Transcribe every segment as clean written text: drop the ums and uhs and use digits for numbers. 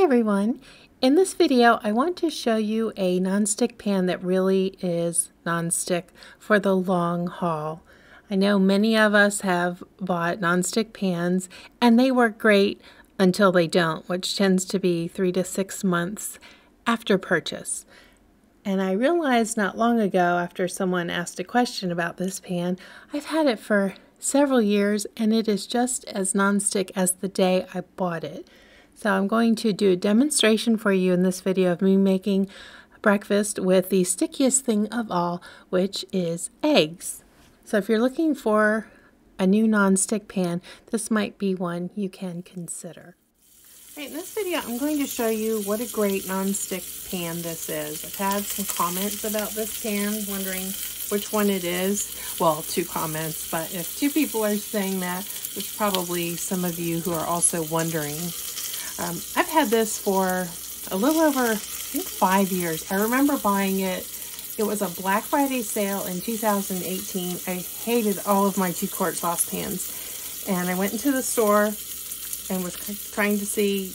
Hi everyone! In this video I want to show you a nonstick pan that really is nonstick for the long haul. I know many of us have bought nonstick pans and they work great until they don't, which tends to be 3 to 6 months after purchase. And I realized not long ago, after someone asked a question about this pan, I've had it for several years and it is just as nonstick as the day I bought it. So I'm going to do a demonstration for you in this video of me making breakfast with the stickiest thing of all, which is eggs. So if you're looking for a new nonstick pan, this might be one you can consider. Right, in this video I'm going to show you what a great nonstick pan this is. I've had some comments about this pan, wondering which one it is. Well, 2 comments, but if 2 people are saying that, there's probably some of you who are also wondering. I've had this for a little over, I think, 5 years. I remember buying it. It was a Black Friday sale in 2018. I hated all of my 2-quart saucepans. And I went into the store and was trying to see,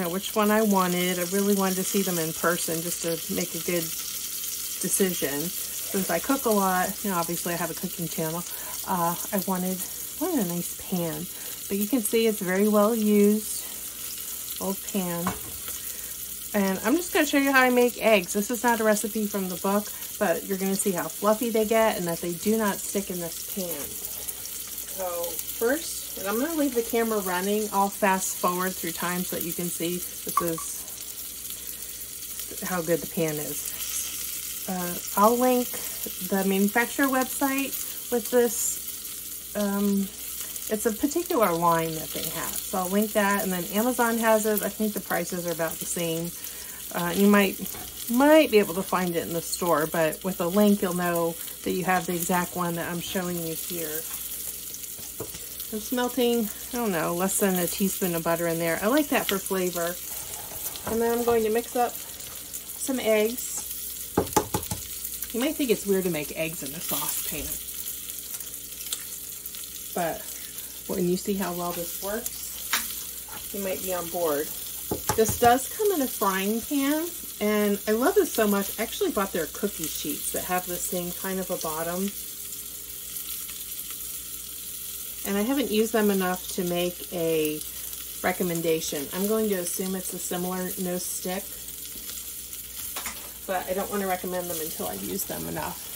which one I wanted. I really wanted to see them in person just to make a good decision. Since I cook a lot, obviously I have a cooking channel, I wanted a nice pan. But you can see it's very well used. Old pan. And I'm just going to show you how I make eggs. This is not a recipe from the book, but you're going to see how fluffy they get and that they do not stick in this pan. So first, and I'm going to leave the camera running. I'll fast forward through time so that you can see this is how good the pan is. I'll link the manufacturer website with this. It's a particular line that they have, so I'll link that, and then Amazon has it. I think the prices are about the same. You might be able to find it in the store, but with a link you'll know that you have the exact one that I'm showing you here. I'm smelting, I don't know, less than a teaspoon of butter in there. I like that for flavor. And then I'm going to mix up some eggs. You might think it's weird to make eggs in a saucepan, but when you see how well this works, you might be on board. This does come in a frying pan, and I love this so much. I actually bought their cookie sheets that have the same kind of a bottom. And I haven't used them enough to make a recommendation. I'm going to assume it's a similar no stick, but I don't want to recommend them until I've used them enough.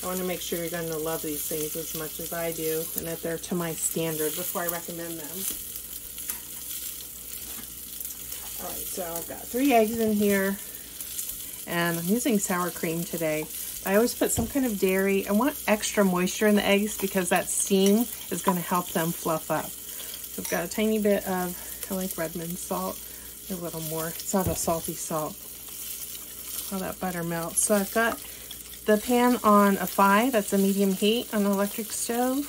I want to make sure you're going to love these things as much as I do and that they're to my standard before I recommend them. Alright, so I've got 3 eggs in here, and I'm using sour cream today. I always put some kind of dairy. I want extra moisture in the eggs because that steam is going to help them fluff up. So I've got a tiny bit of, I like Redmond salt, a little more. It's not a salty salt. All that butter melts. So I've got the pan on a 5, that's a medium heat on an electric stove.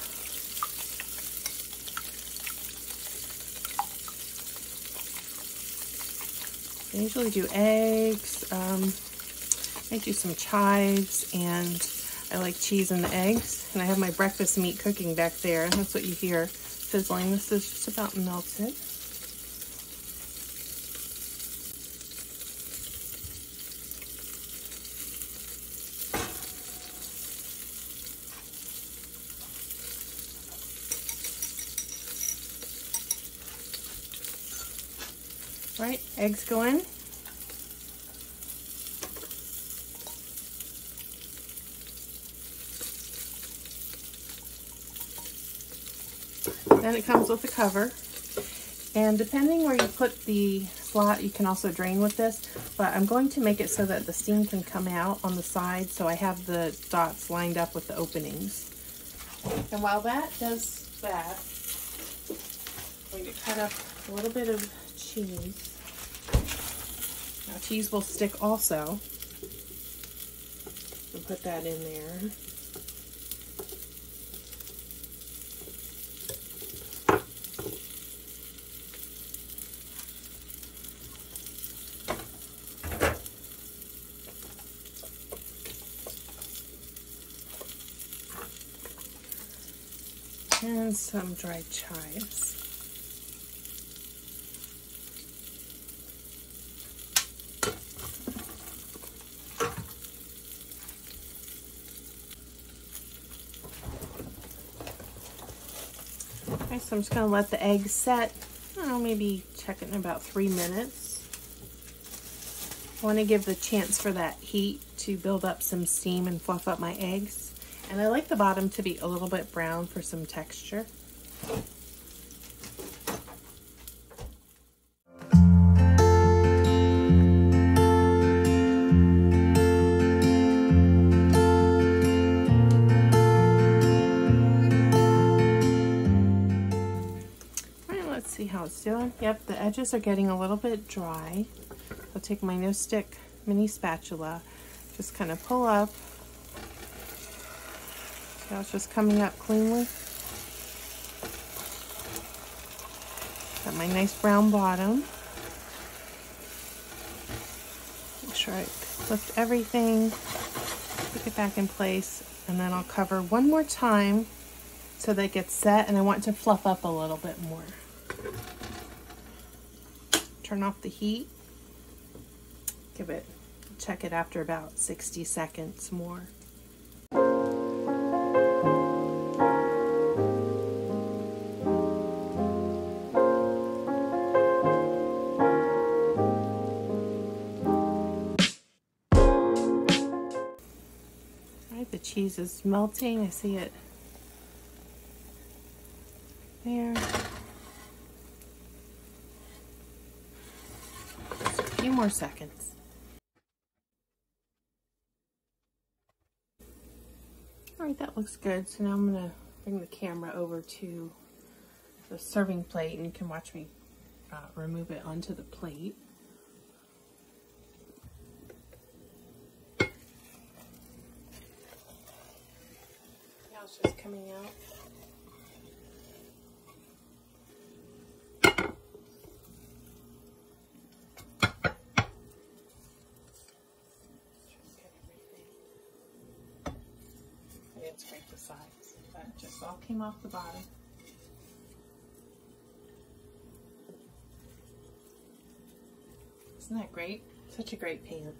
I usually do eggs, I do some chives, and I like cheese in the eggs. And I have my breakfast meat cooking back there, and that's what you hear fizzling. This is just about melted. Right, eggs go in. Then it comes with a cover. And depending where you put the slot, you can also drain with this, but I'm going to make it so that the steam can come out on the side, so I have the dots lined up with the openings. And while that does that, I'm going to cut up a little bit of cheese. Now cheese will stick also. I'll put that in there. And some dried chives. Okay, so I'm just going to let the eggs set. I don't know, maybe check it in about 3 minutes. I want to give the chance for that heat to build up some steam and fluff up my eggs. And I like the bottom to be a little bit brown for some texture. Let's see how it's doing. Yep, the edges are getting a little bit dry. I'll take my no stick mini spatula, just kind of pull up. See how it's just coming up cleanly? Got my nice brown bottom. Make sure I lift everything, put it back in place, and then I'll cover one more time so that it gets set, and I want it to fluff up a little bit more. Turn off the heat. Check it after about 60 seconds more. Alright, the cheese is melting. I see it there. Just a few more seconds. Alright, that looks good. So now I'm going to bring the camera over to the serving plate and you can watch me remove it onto the plate. Now it's just coming out. Scrape the sides. That just all came off the bottom. Isn't that great? Such a great pan.